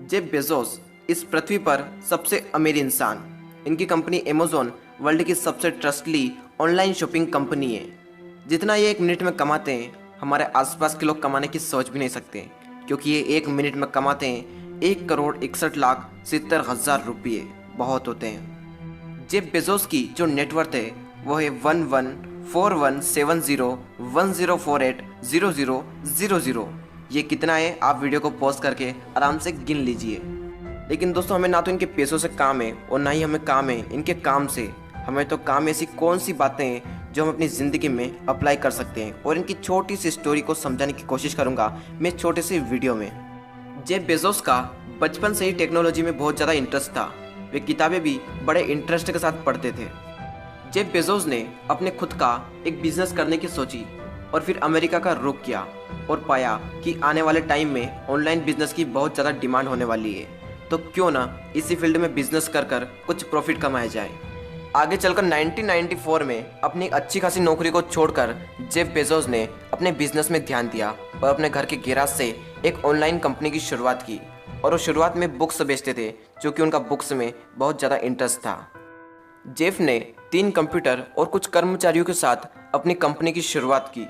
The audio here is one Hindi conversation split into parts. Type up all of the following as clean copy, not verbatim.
जेफ बेजोस इस पृथ्वी पर सबसे अमीर इंसान। इनकी कंपनी अमेज़न वर्ल्ड की सबसे ट्रस्टली ऑनलाइन शॉपिंग कंपनी है। जितना ये 1 मिनट में कमाते हैं, हमारे आसपास के लोग कमाने की सोच भी नहीं सकते, क्योंकि ये 1 मिनट में कमाते हैं 1,61,70,000 रुपये। बहुत होते हैं। जेफ बेजोस की जो नेटवर्थ है वो है 11417010480000। ये कितना है आप वीडियो को पॉज करके आराम से गिन लीजिए। लेकिन दोस्तों, हमें ना तो इनके पैसों से काम है और ना ही हमें काम है इनके काम से। हमें तो काम ऐसी कौन सी बातें हैं जो हम अपनी ज़िंदगी में अप्लाई कर सकते हैं, और इनकी छोटी सी स्टोरी को समझाने की कोशिश करूंगा मैं छोटे से वीडियो में। जेफ बेजोस का बचपन से ही टेक्नोलॉजी में बहुत ज़्यादा इंटरेस्ट था। वे किताबें भी बड़े इंटरेस्ट के साथ पढ़ते थे। जेफ बेजोस ने अपने खुद का एक बिजनेस करने की सोची और फिर अमेरिका का रुख किया और पाया कि आने वाले टाइम में ऑनलाइन बिजनेस की बहुत ज़्यादा डिमांड होने वाली है, तो क्यों ना इसी फील्ड में बिजनेस कर कर कुछ प्रॉफिट कमाया जाए। आगे चलकर 1994 में अपनी अच्छी खासी नौकरी को छोड़कर जेफ बेजोस ने अपने बिजनेस में ध्यान दिया और अपने घर के गैराज से एक ऑनलाइन कंपनी की शुरुआत की। और वो शुरुआत में बुक्स बेचते थे, जो कि उनका बुक्स में बहुत ज़्यादा इंटरेस्ट था। जेफ ने 3 कंप्यूटर और कुछ कर्मचारियों के साथ अपनी कंपनी की शुरुआत की।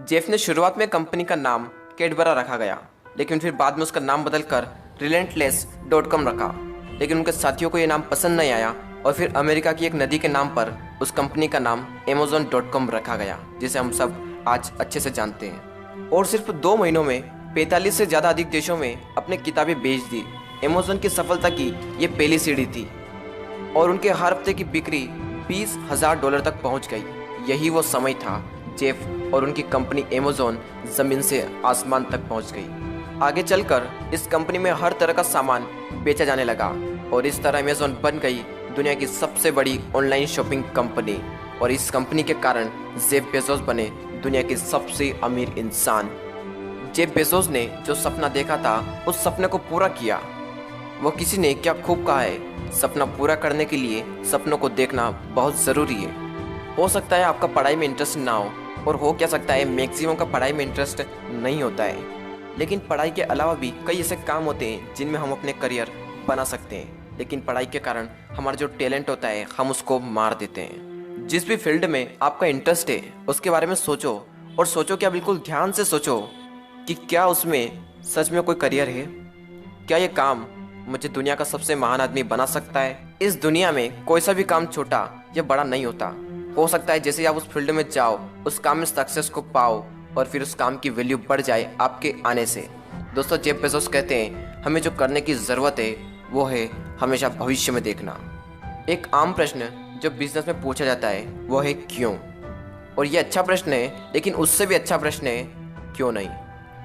जेफ ने शुरुआत में कंपनी का नाम कैडबरा रखा गया, लेकिन फिर बाद में उसका नाम बदलकर relentless.com रखा। लेकिन उनके साथियों को यह नाम पसंद नहीं आया और फिर अमेरिका की एक नदी के नाम पर उस कंपनी का नाम amazon.com रखा गया, जिसे हम सब आज अच्छे से जानते हैं। और सिर्फ 2 महीनों में 45 से ज़्यादा अधिक देशों में अपनी किताबें बेच दी। अमेज़न की सफलता की ये पहली सीढ़ी थी और उनके हर हफ्ते की बिक्री $20,000 तक पहुंच गई। यही वो समय था जेफ और उनकी कंपनी अमेज़न ज़मीन से आसमान तक पहुंच गई। आगे चलकर इस कंपनी में हर तरह का सामान बेचा जाने लगा और इस तरह अमेज़न बन गई दुनिया की सबसे बड़ी ऑनलाइन शॉपिंग कंपनी। और इस कंपनी के कारण जेफ बेजोस बने दुनिया के सबसे अमीर इंसान। जेफ बेजोस ने जो सपना देखा था उस सपने को पूरा किया। वो किसी ने क्या खूब कहा है, सपना पूरा करने के लिए सपनों को देखना बहुत ज़रूरी है। हो सकता है आपका पढ़ाई में इंटरेस्ट ना हो क्या सकता है मैक्सिमम का पढ़ाई में इंटरेस्ट नहीं होता है, लेकिन पढ़ाई के अलावा भी कई ऐसे काम होते हैं जिनमें हम अपने करियर बना सकते हैं। लेकिन पढ़ाई के कारण हमारा जो टैलेंट होता है हम उसको मार देते हैं। जिस भी फील्ड में आपका इंटरेस्ट है उसके बारे में सोचो, और सोचो क्या, बिल्कुल ध्यान से सोचो कि क्या उसमें सच में कोई करियर है। क्या ये काम मुझे दुनिया का सबसे महान आदमी बना सकता है। इस दुनिया में कोई सा भी काम छोटा या बड़ा नहीं होता। हो सकता है जैसे आप उस फील्ड में जाओ, उस काम में सक्सेस को पाओ और फिर उस काम की वैल्यू बढ़ जाए आपके आने से। दोस्तों, जेफ बेजोस कहते हैं हमें जो करने की ज़रूरत है वो है हमेशा भविष्य में देखना। एक आम प्रश्न जो बिजनेस में पूछा जाता है वो है क्यों। और ये अच्छा प्रश्न है, लेकिन उससे भी अच्छा प्रश्न है क्यों नहीं।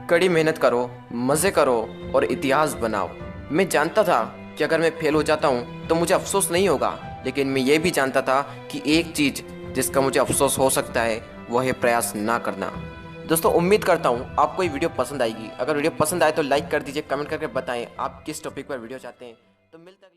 कड़ी मेहनत करो, मज़े करो और इतिहास बनाओ। मैं जानता था कि अगर मैं फेल हो जाता हूँ तो मुझे अफसोस नहीं होगा, लेकिन मैं ये भी जानता था कि एक चीज़ जिसका मुझे अफसोस हो सकता है वो है प्रयास ना करना। दोस्तों, उम्मीद करता हूँ आपको ये वीडियो पसंद आएगी। अगर वीडियो पसंद आए तो लाइक कर दीजिए, कमेंट करके बताएं आप किस टॉपिक पर वीडियो चाहते हैं। तो मिलते हैं।